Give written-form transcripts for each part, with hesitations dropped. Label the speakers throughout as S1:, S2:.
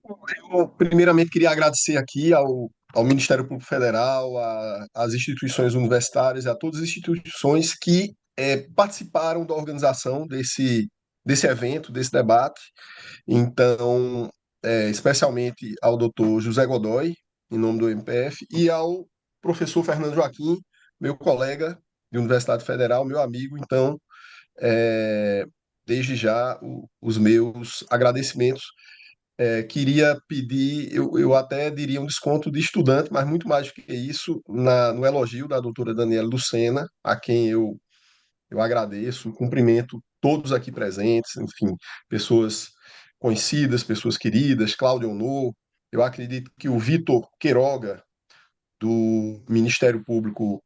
S1: Eu, primeiramente, queria agradecer aqui ao Ministério Público Federal, às instituições universitárias e a todas as instituições que participaram da organização desse evento, desse debate. Então, especialmente ao doutor José Godoy, em nome do MPF, e ao professor Fernando Joaquim, meu colega de Universidade Federal, meu amigo. Então, é, desde já, os meus agradecimentos. Queria pedir, eu até diria um desconto de estudante, mas muito mais do que isso, no elogio da doutora Daniela Lucena, a quem eu agradeço, cumprimento todos aqui presentes, enfim, pessoas conhecidas, pessoas queridas, Cláudio Honor. Eu acredito que o Vitor Queiroga, do Ministério Público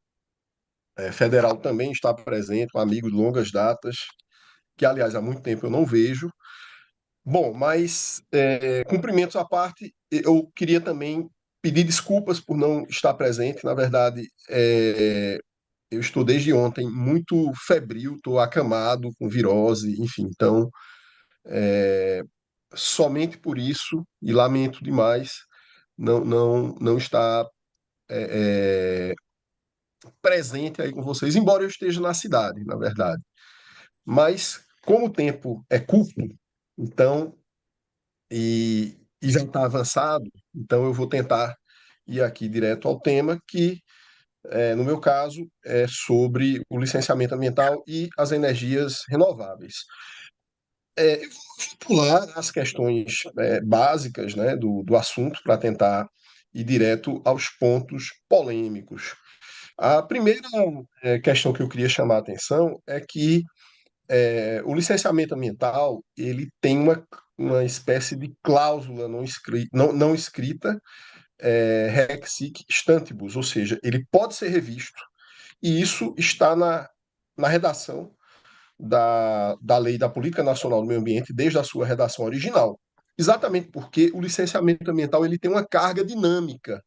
S1: Federal, também está presente, um amigo de longas datas, que, aliás, há muito tempo eu não vejo. Bom, mas cumprimentos à parte, eu queria também pedir desculpas por não estar presente. Na verdade, eu estou desde ontem muito febril, estou acamado com virose, enfim. Então, somente por isso, e lamento demais, não estar presente aí com vocês, embora eu esteja na cidade, na verdade. Mas, como o tempo é curto, então, e já está avançado, então eu vou tentar ir aqui direto ao tema, que, no meu caso, é sobre o licenciamento ambiental e as energias renováveis. Eu vou pular as questões básicas, né, do assunto para tentar ir direto aos pontos polêmicos. A primeira questão que eu queria chamar a atenção é que o licenciamento ambiental ele tem uma espécie de cláusula não escrita, Haec sic stantibus, ou seja, ele pode ser revisto, e isso está na redação da Lei da Política Nacional do Meio Ambiente, desde a sua redação original. Exatamente porque o licenciamento ambiental ele tem uma carga dinâmica.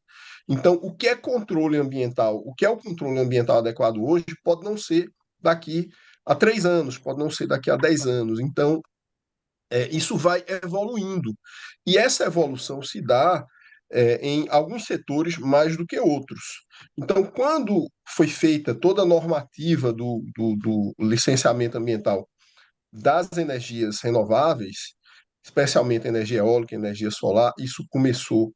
S1: Então, o que é controle ambiental, o que é o controle ambiental adequado hoje, pode não ser daqui a 3 anos, pode não ser daqui a 10 anos. Então, isso vai evoluindo. E essa evolução se dá em alguns setores mais do que outros. Então, quando foi feita toda a normativa do licenciamento ambiental das energias renováveis, especialmente energia eólica, energia solar, isso começou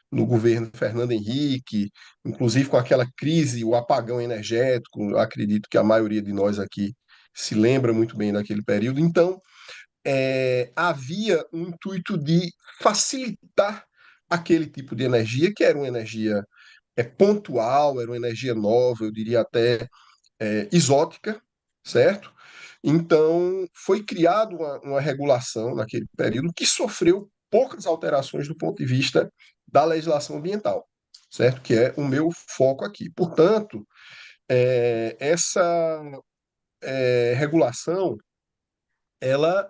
S1: no governo Fernando Henrique, inclusive com aquela crise, o apagão energético. Eu acredito que a maioria de nós aqui se lembra muito bem daquele período. Então, havia um intuito de facilitar aquele tipo de energia, que era uma energia pontual, era uma energia nova, eu diria até exótica, certo? Então, foi criada uma regulação naquele período que sofreu poucas alterações do ponto de vista da legislação ambiental, certo? Que é o meu foco aqui. Portanto, essa regulação, ela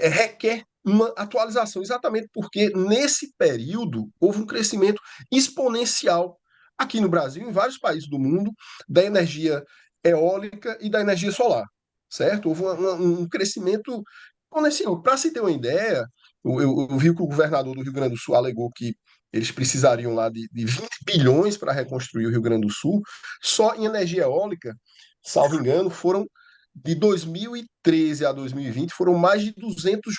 S1: requer uma atualização, exatamente porque nesse período houve um crescimento exponencial aqui no Brasil, em vários países do mundo, da energia eólica e da energia solar, certo? Houve um crescimento exponencial. Para se ter uma ideia, eu vi que o governador do Rio Grande do Sul alegou que eles precisariam lá de 20 bilhões para reconstruir o Rio Grande do Sul, só em energia eólica, salvo engano, foram de 2013 a 2020 foram mais de 200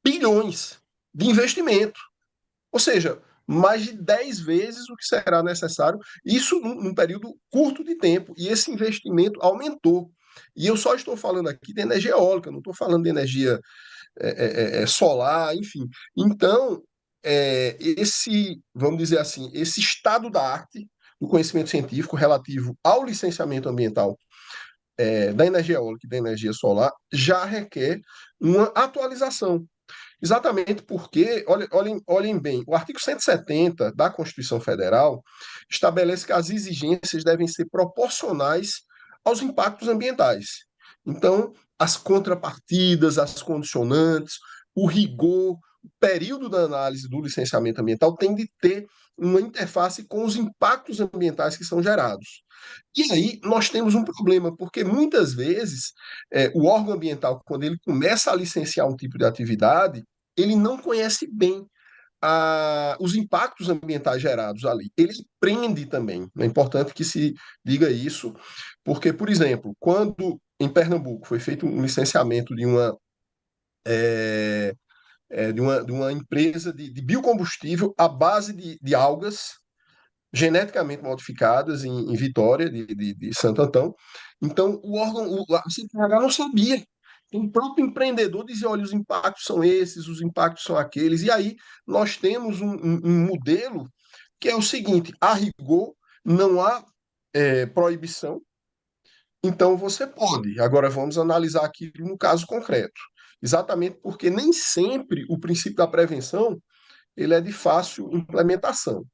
S1: bilhões de investimento. Ou seja, mais de 10 vezes o que será necessário, isso num período curto de tempo. E esse investimento aumentou. E eu só estou falando aqui de energia eólica, não estou falando de energia solar, enfim. Então, vamos dizer assim, esse estado da arte do conhecimento científico relativo ao licenciamento ambiental da energia eólica e da energia solar já requer uma atualização. Exatamente porque, olhem bem, o artigo 170 da Constituição Federal estabelece que as exigências devem ser proporcionais aos impactos ambientais. Então, as contrapartidas, as condicionantes, o rigor, o período da análise do licenciamento ambiental tem de ter uma interface com os impactos ambientais que são gerados. E aí nós temos um problema, porque muitas vezes o órgão ambiental, quando ele começa a licenciar um tipo de atividade, ele não conhece bem os impactos ambientais gerados ali. Ele prende também. É importante que se diga isso, porque, por exemplo, quando em Pernambuco foi feito um licenciamento é, de uma empresa de biocombustível à base de algas geneticamente modificadas em Vitória, de Santo Antão. Então, a CPH não sabia. Então, o próprio empreendedor dizia: olha, os impactos são esses, os impactos são aqueles. E aí nós temos um modelo que é o seguinte: a rigor, não há proibição, então você pode. Agora vamos analisar aqui no caso concreto. Exatamente porque nem sempre o princípio da prevenção ele é de fácil implementação,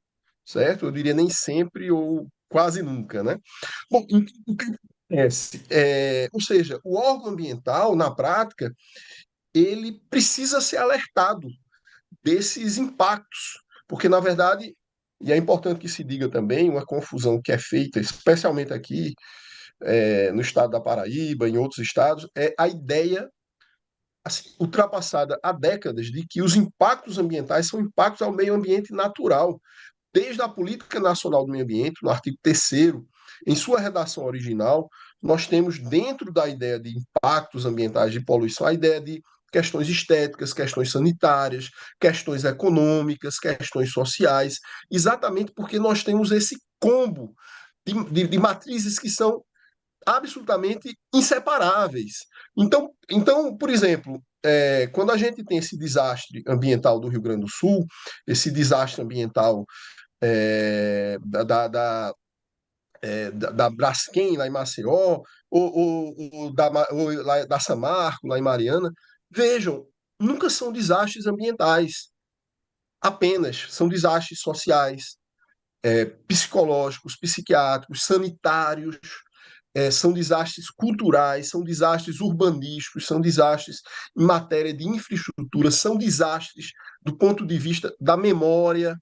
S1: certo? Eu diria nem sempre ou quase nunca, né? Bom, o que acontece? Ou seja, o órgão ambiental, na prática, ele precisa ser alertado desses impactos, porque, na verdade, e é importante que se diga também, uma confusão que é feita, especialmente aqui no estado da Paraíba, em outros estados, é a ideia assim, ultrapassada há décadas de que os impactos ambientais são impactos ao meio ambiente natural. Desde a Política Nacional do Meio Ambiente, no artigo 3º, em sua redação original, nós temos dentro da ideia de impactos ambientais de poluição a ideia de questões estéticas, questões sanitárias, questões econômicas, questões sociais, exatamente porque nós temos esse combo de matrizes que são absolutamente inseparáveis. Então, por exemplo, quando a gente tem esse desastre ambiental do Rio Grande do Sul, esse desastre ambiental da Braskem, lá em Maceió, ou lá da Samarco, lá em Mariana, vejam, nunca são desastres ambientais, apenas são desastres sociais, psicológicos, psiquiátricos, sanitários, são desastres culturais, são desastres urbanísticos, são desastres em matéria de infraestrutura, são desastres do ponto de vista da memória,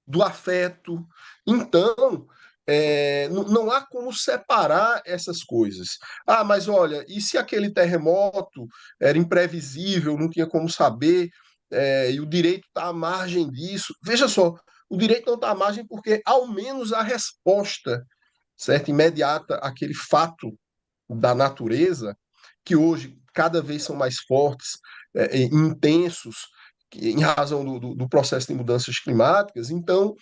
S1: do afeto. Então, não há como separar essas coisas. Ah, mas olha, e se aquele terremoto era imprevisível, não tinha como saber, e o direito está à margem disso? Veja só, o direito não está à margem porque, ao menos, a resposta certo, imediata àquele fato da natureza, que hoje cada vez são mais fortes, intensos, em razão do processo de mudanças climáticas. Então,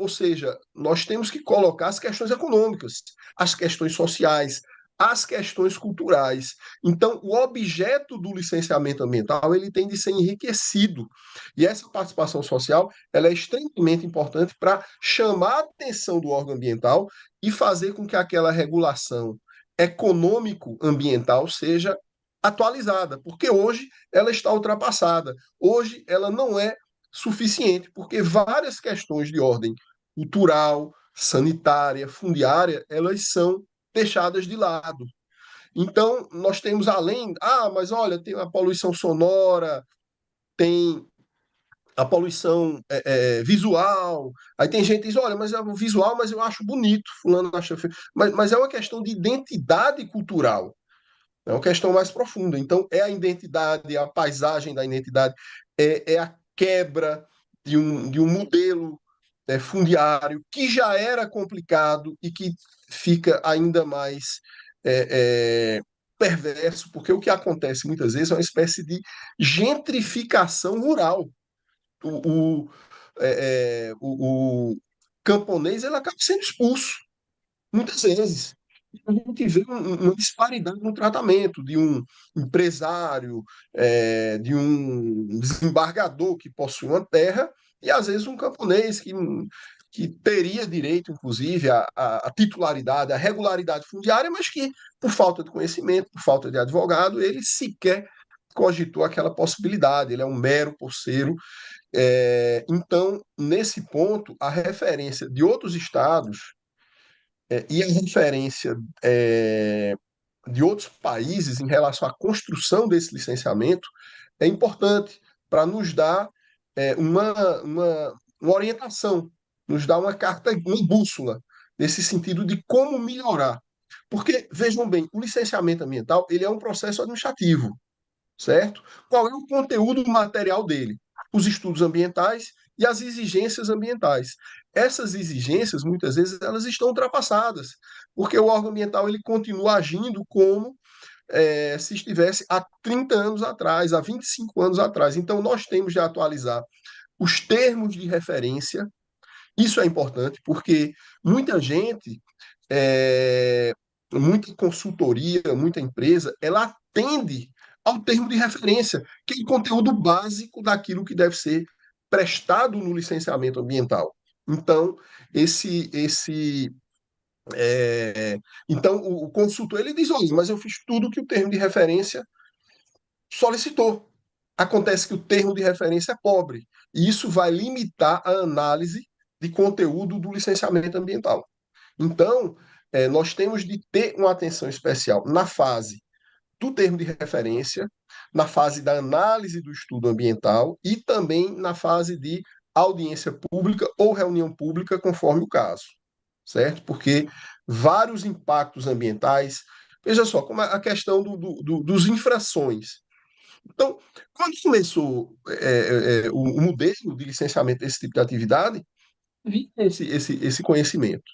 S1: ou seja, nós temos que colocar as questões econômicas, as questões sociais, as questões culturais. Então, o objeto do licenciamento ambiental ele tem de ser enriquecido. E essa participação social ela é extremamente importante para chamar a atenção do órgão ambiental e fazer com que aquela regulação econômico-ambiental seja atualizada, porque hoje ela está ultrapassada. Hoje ela não é suficiente, porque várias questões de ordem cultural, sanitária, fundiária, elas são deixadas de lado. Então, nós temos além, mas olha, tem a poluição sonora, tem a poluição visual. Aí tem gente que diz, olha, mas é o visual, mas eu acho bonito, fulano acha feio. Mas é uma questão de identidade cultural, é uma questão mais profunda. Então, é a identidade, a paisagem da identidade, é a quebra de um modelo fundiário que já era complicado e que fica ainda mais é, é, perverso, porque o que acontece muitas vezes é uma espécie de gentrificação rural. O, o camponês ele acaba sendo expulso, muitas vezes. A gente vê uma disparidade no tratamento de um empresário, de um desembargador que possui uma terra, e às vezes um camponês que teria direito, inclusive, à titularidade, à regularidade fundiária, mas que, por falta de conhecimento, por falta de advogado, ele sequer cogitou aquela possibilidade, ele é um mero posseiro. Então, nesse ponto, a referência de outros estados e a referência de outros países em relação à construção desse licenciamento é importante para nos dar uma orientação, nos dar uma carta, uma bússola, nesse sentido de como melhorar. Porque, vejam bem, o licenciamento ambiental ele é um processo administrativo. certo? Qual é o conteúdo material dele? Os estudos ambientais e as exigências ambientais. Essas exigências, muitas vezes, elas estão ultrapassadas, porque o órgão ambiental ele continua agindo como se estivesse há 30 anos atrás, há 25 anos atrás. Então, nós temos de atualizar os termos de referência. Isso é importante, porque muita gente, é, muita consultoria, muita empresa, ela atende ao termo de referência, que é o conteúdo básico daquilo que deve ser prestado no licenciamento ambiental. Então, esse, esse é, então o consultor ele diz, olha, mas eu fiz tudo que o termo de referência solicitou. Acontece que o termo de referência é pobre, e isso vai limitar a análise de conteúdo do licenciamento ambiental. Então, nós temos de ter uma atenção especial na fase do termo de referência, na fase da análise do estudo ambiental e também na fase de audiência pública ou reunião pública, conforme o caso, certo? Porque vários impactos ambientais, veja só, como a questão dos infrações. Então, quando começou o modelo de licenciamento desse tipo de atividade, vinha esse conhecimento.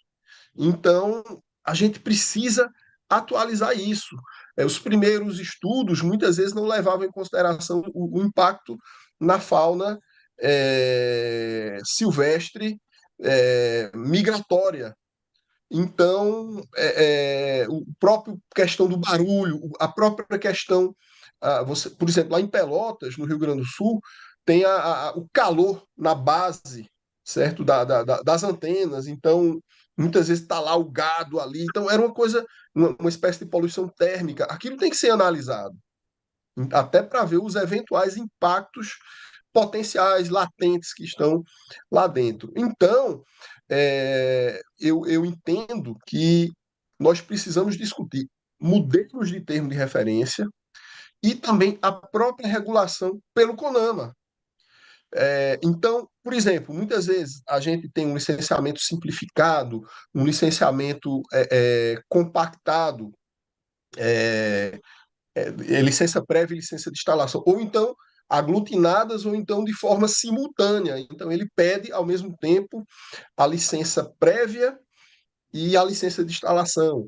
S1: Então, a gente precisa atualizar isso. Os primeiros estudos, muitas vezes, não levavam em consideração o impacto na fauna silvestre migratória. Então, o próprio questão do barulho, a própria questão, por exemplo, lá em Pelotas, no Rio Grande do Sul, tem o calor na base, certo, das antenas. Então, muitas vezes está lá o gado ali. Então, era uma coisa, uma espécie de poluição térmica. Aquilo tem que ser analisado, até para ver os eventuais impactos potenciais, latentes que estão lá dentro. Então, eu entendo que nós precisamos discutir modelos de termo de referência e também a própria regulação pelo CONAMA. Então, por exemplo, muitas vezes a gente tem um licenciamento simplificado, um licenciamento compactado, é, licença prévia e licença de instalação, ou então aglutinadas, ou então de forma simultânea. Então, ele pede, ao mesmo tempo, a licença prévia e a licença de instalação.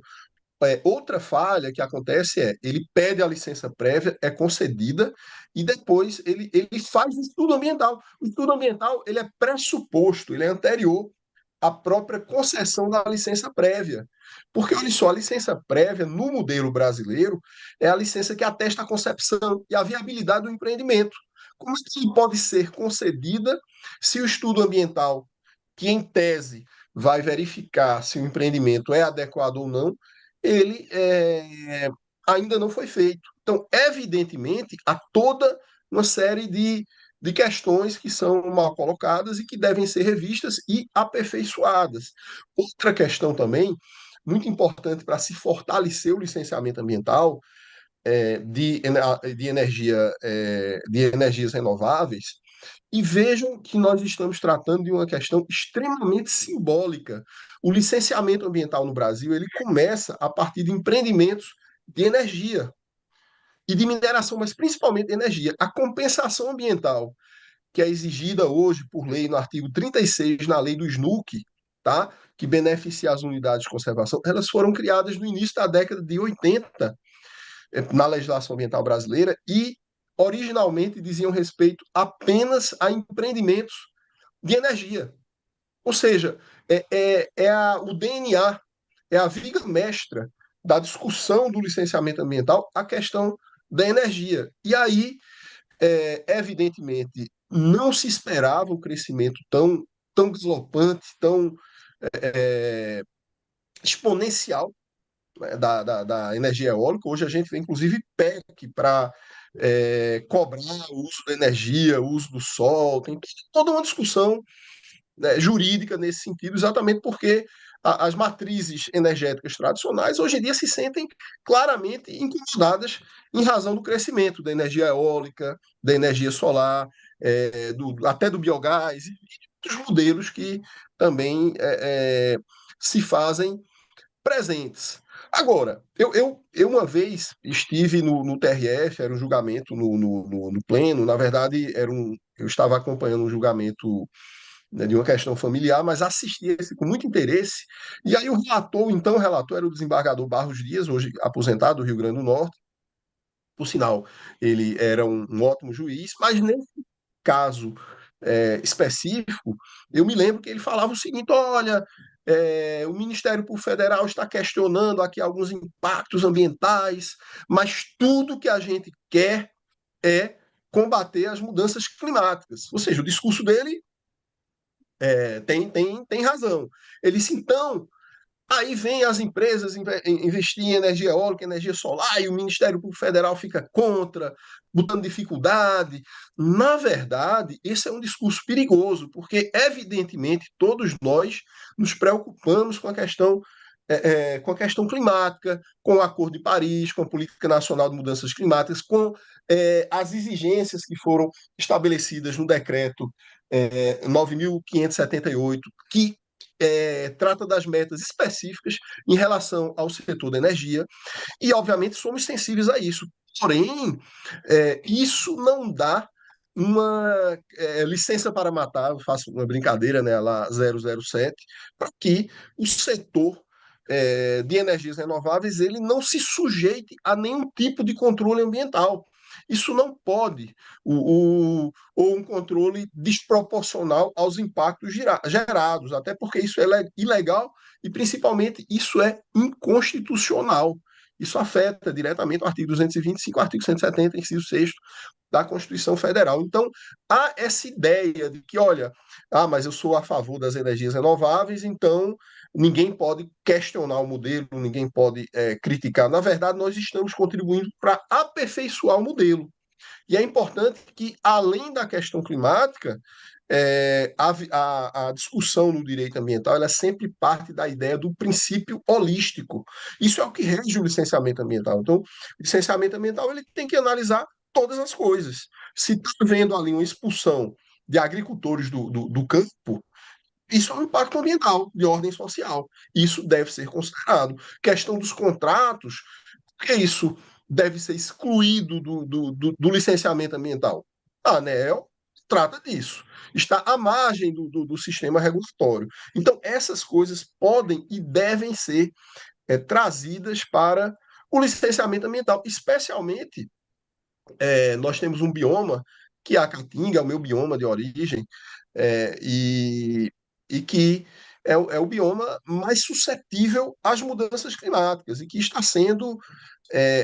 S1: Outra falha que acontece ele pede a licença prévia, é concedida, e depois ele faz o estudo ambiental. O estudo ambiental ele é pressuposto, ele é anterior à própria concessão da licença prévia. Porque, olha só, a licença prévia, no modelo brasileiro, é a licença que atesta a concepção e a viabilidade do empreendimento. Como é que pode ser concedida se o estudo ambiental, que em tese vai verificar se o empreendimento é adequado ou não, ele ainda não foi feito. Então, evidentemente, há toda uma série de questões que são mal colocadas e que devem ser revistas e aperfeiçoadas. Outra questão também, muito importante para se fortalecer o licenciamento ambiental de energia, de energias renováveis, e vejam que nós estamos tratando de uma questão extremamente simbólica. O licenciamento ambiental no Brasil ele começa a partir de empreendimentos de energia e de mineração, mas principalmente de energia. A compensação ambiental que é exigida hoje por lei no artigo 36 na lei do SNUC, tá? Que beneficia as unidades de conservação, elas foram criadas no início da década de 80 na legislação ambiental brasileira e originalmente diziam respeito apenas a empreendimentos de energia. Ou seja, o DNA, é a viga mestra da discussão do licenciamento ambiental a questão da energia. E aí, evidentemente, não se esperava um crescimento tão galopante, tão é, exponencial, né, da energia eólica. Hoje a gente vê, inclusive, PEC para cobrar o uso da energia, o uso do sol. Tem toda uma discussão, né, jurídica nesse sentido, exatamente porque as matrizes energéticas tradicionais hoje em dia se sentem claramente incomodadas em razão do crescimento da energia eólica, da energia solar, até do biogás e dos modelos que também se fazem presentes. Agora, eu uma vez estive no TRF, era um julgamento no pleno, na verdade, eu estava acompanhando um julgamento, né, de uma questão familiar, mas assisti esse com muito interesse. E aí o relator era o desembargador Barros Dias, hoje aposentado do Rio Grande do Norte. Por sinal, ele era um ótimo juiz, mas nesse caso específico, eu me lembro que ele falava o seguinte: olha, o Ministério Público Federal está questionando aqui alguns impactos ambientais, mas tudo que a gente quer é combater as mudanças climáticas. Ou seja, o discurso dele tem razão. Ele disse, então, aí vem as empresas investir em energia eólica, energia solar, e o Ministério Público Federal fica contra, botando dificuldade. Na verdade, esse é um discurso perigoso, porque, evidentemente, todos nós nos preocupamos com a questão climática, com o Acordo de Paris, com a Política Nacional de Mudanças Climáticas, com as exigências que foram estabelecidas no decreto 9.578, que trata das metas específicas em relação ao setor da energia, e obviamente somos sensíveis a isso. Porém, isso não dá uma licença para matar, eu faço uma brincadeira, né, lá 007, para que o setor de energias renováveis ele não se sujeite a nenhum tipo de controle ambiental. Isso não pode, ou um controle desproporcional aos impactos gerados, até porque isso é ilegal e, principalmente, isso é inconstitucional. Isso afeta diretamente o artigo 225, o artigo 170, inciso 6º da Constituição Federal. Então, há essa ideia de que, olha, mas eu sou a favor das energias renováveis, então ninguém pode questionar o modelo, ninguém pode criticar. Na verdade, nós estamos contribuindo para aperfeiçoar o modelo. E é importante que, além da questão climática, a discussão no direito ambiental ela sempre parte da ideia do princípio holístico. Isso é o que rege o licenciamento ambiental. Então, o licenciamento ambiental ele tem que analisar todas as coisas. Se está havendo ali uma expulsão de agricultores do campo, isso é um impacto ambiental de ordem social. Isso deve ser considerado. Questão dos contratos, porque isso deve ser excluído do licenciamento ambiental. A ANEEL trata disso. Está à margem do sistema regulatório. Então, essas coisas podem e devem ser trazidas para o licenciamento ambiental, especialmente nós temos um bioma, que é a Caatinga, é o meu bioma de origem, e que é o bioma mais suscetível às mudanças climáticas e que está sendo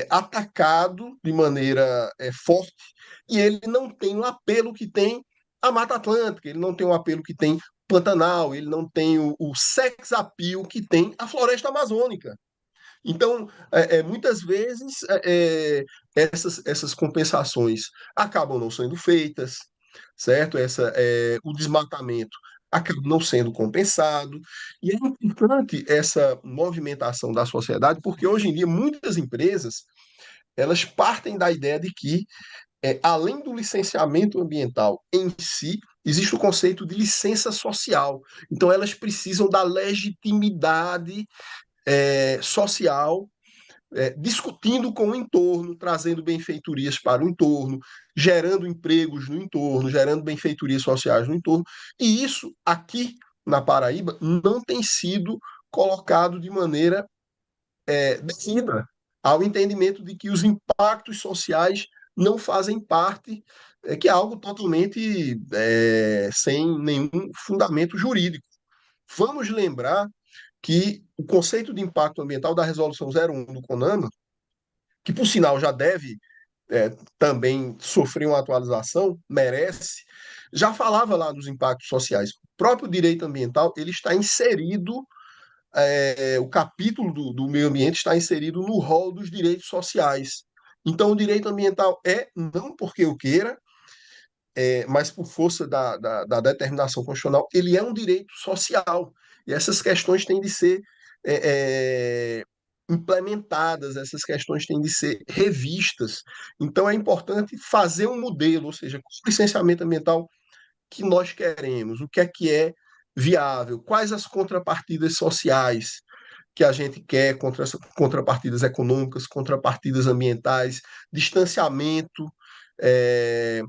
S1: atacado de maneira forte, e ele não tem o apelo que tem a Mata Atlântica, ele não tem o apelo que tem Pantanal, ele não tem o sex appeal que tem a floresta amazônica. Então, muitas vezes, essas compensações acabam não sendo feitas, certo? O desmatamento acaba não sendo compensado. E é importante essa movimentação da sociedade, porque hoje em dia muitas empresas elas partem da ideia de que, além do licenciamento ambiental em si, existe o conceito de licença social. Então, elas precisam da legitimidade social, discutindo com o entorno, trazendo benfeitorias para o entorno, gerando empregos no entorno, gerando benfeitorias sociais no entorno. E isso aqui na Paraíba não tem sido colocado de maneira devida ao entendimento de que os impactos sociais não fazem parte, que é algo totalmente sem nenhum fundamento jurídico. Vamos lembrar que o conceito de impacto ambiental da Resolução 01 do CONAMA, que por sinal já deve também sofrer uma atualização, merece, já falava lá dos impactos sociais. O próprio direito ambiental ele está inserido, o capítulo do meio ambiente está inserido no rol dos direitos sociais. Então, o direito ambiental não porque eu queira, mas por força da determinação constitucional, ele é um direito social. E essas questões têm de ser implementadas, essas questões têm de ser revistas. Então, é importante fazer um modelo, ou seja, qual o licenciamento ambiental que nós queremos, o que é viável, quais as contrapartidas sociais, que a gente quer contra contrapartidas econômicas, contrapartidas ambientais, distanciamento, é,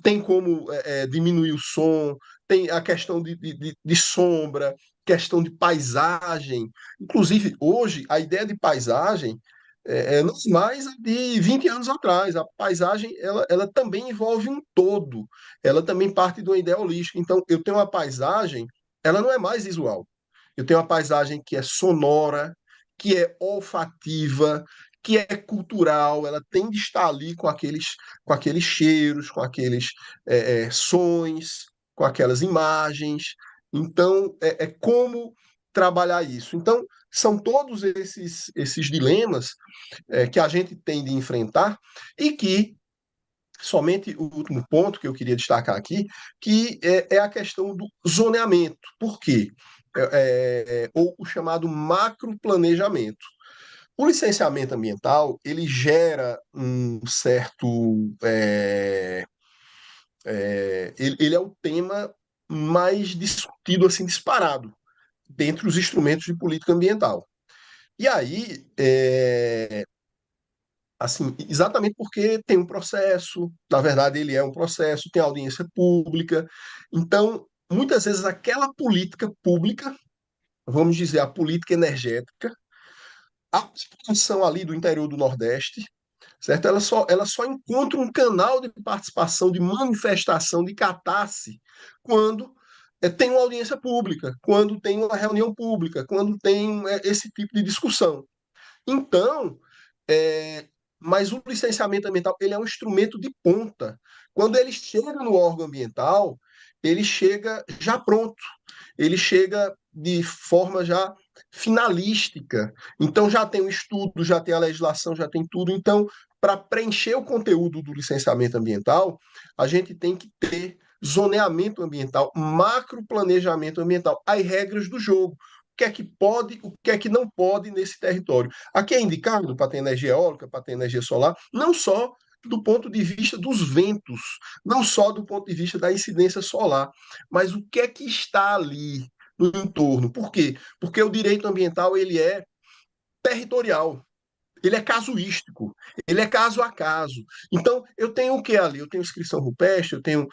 S1: tem como diminuir o som, tem a questão de sombra, questão de paisagem. Inclusive, hoje, a ideia de paisagem não é mais a de 20 anos atrás. A paisagem ela também envolve um todo, ela também parte de uma ideia holística. Então, eu tenho uma paisagem, ela não é mais visual. Eu tenho uma paisagem que é sonora, que é olfativa, que é cultural, ela tem de estar ali com aqueles cheiros, com aqueles sons, com aquelas imagens. Então, é como trabalhar isso. Então, são todos esses dilemas que a gente tem de enfrentar e que somente o último ponto que eu queria destacar aqui, que é a questão do zoneamento. Por quê? Ou o chamado macroplanejamento. O licenciamento ambiental, ele gera um certo... ele é o tema mais discutido, assim, disparado, dentre os instrumentos de política ambiental. E aí, assim, exatamente porque tem um processo, na verdade ele é um processo, tem audiência pública. Então, muitas vezes aquela política pública, vamos dizer, a política energética, a população ali do interior do Nordeste, certo? Ela só encontra um canal de participação, de manifestação, de catarse, quando tem uma audiência pública, quando tem uma reunião pública, quando tem esse tipo de discussão. Então, é, mas o licenciamento ambiental ele é um instrumento de ponta. Quando ele chega no órgão ambiental, ele chega já pronto, ele chega de forma já finalística. Então já tem o estudo, já tem a legislação, já tem tudo. Então, para preencher o conteúdo do licenciamento ambiental, a gente tem que ter zoneamento ambiental, macroplanejamento ambiental, as regras do jogo. O que é que pode, o que é que não pode nesse território. Aqui é indicado para ter energia eólica, para ter energia solar, não só do ponto de vista dos ventos, não só do ponto de vista da incidência solar, mas o que é que está ali no entorno. Por quê? Porque o direito ambiental ele é territorial. Ele é casuístico, ele é caso a caso. Então, eu tenho o que ali? Eu tenho inscrição rupestre, eu tenho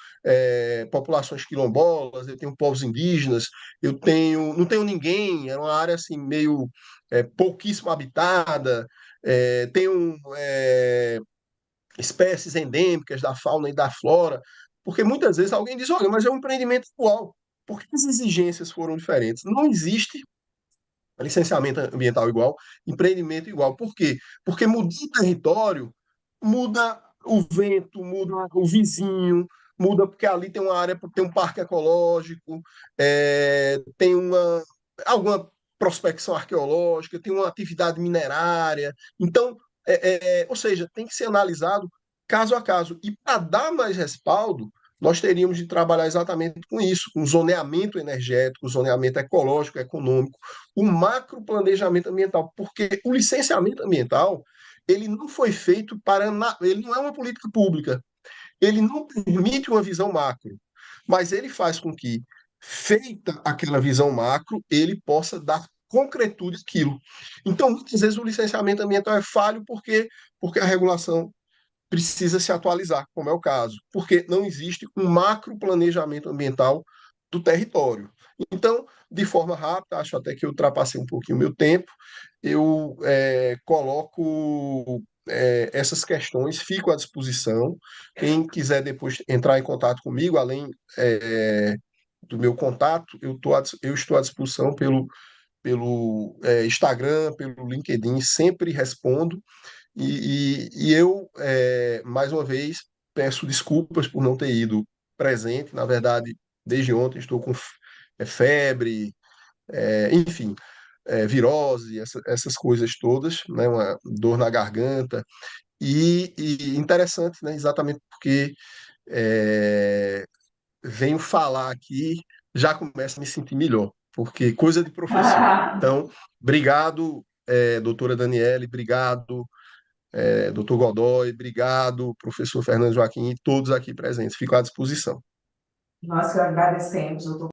S1: populações quilombolas, eu tenho povos indígenas, eu tenho. Não tenho ninguém, é uma área assim, meio pouquíssimo habitada, tenho espécies endêmicas da fauna e da flora, porque muitas vezes alguém diz: olha, mas é um empreendimento igual. Por que as exigências foram diferentes? Não existe licenciamento ambiental igual, empreendimento igual. Por quê? Porque muda o território, muda o vento, muda o vizinho, muda porque ali tem uma área, tem um parque ecológico, tem alguma prospecção arqueológica, tem uma atividade minerária. Então, ou seja, tem que ser analisado caso a caso. E para dar mais respaldo, nós teríamos de trabalhar exatamente com isso, com zoneamento energético, zoneamento ecológico, econômico, o macroplanejamento ambiental, porque o licenciamento ambiental ele não foi feito ele não é uma política pública, ele não permite uma visão macro, mas ele faz com que, feita aquela visão macro, ele possa dar concretude àquilo. Então, muitas vezes o licenciamento ambiental é falho porque a regulação precisa se atualizar, como é o caso, porque não existe um macro planejamento ambiental do território. Então, de forma rápida, acho até que eu ultrapassei um pouquinho o meu tempo, eu coloco essas questões, fico à disposição. Quem quiser depois entrar em contato comigo, além do meu contato, eu estou à disposição pelo Instagram, pelo LinkedIn, sempre respondo. E eu, mais uma vez, peço desculpas por não ter ido presente. Na verdade, desde ontem estou com febre, enfim, virose, essas coisas todas, né? Uma dor na garganta. E interessante, né? Exatamente porque é, venho falar aqui, já começo a me sentir melhor, porque coisa de professor. Então, obrigado, doutora Daniele, obrigado, doutor Godoy, obrigado, professor Fernando Joaquim e todos aqui presentes. Fico à disposição.
S2: Nós que agradecemos, doutor.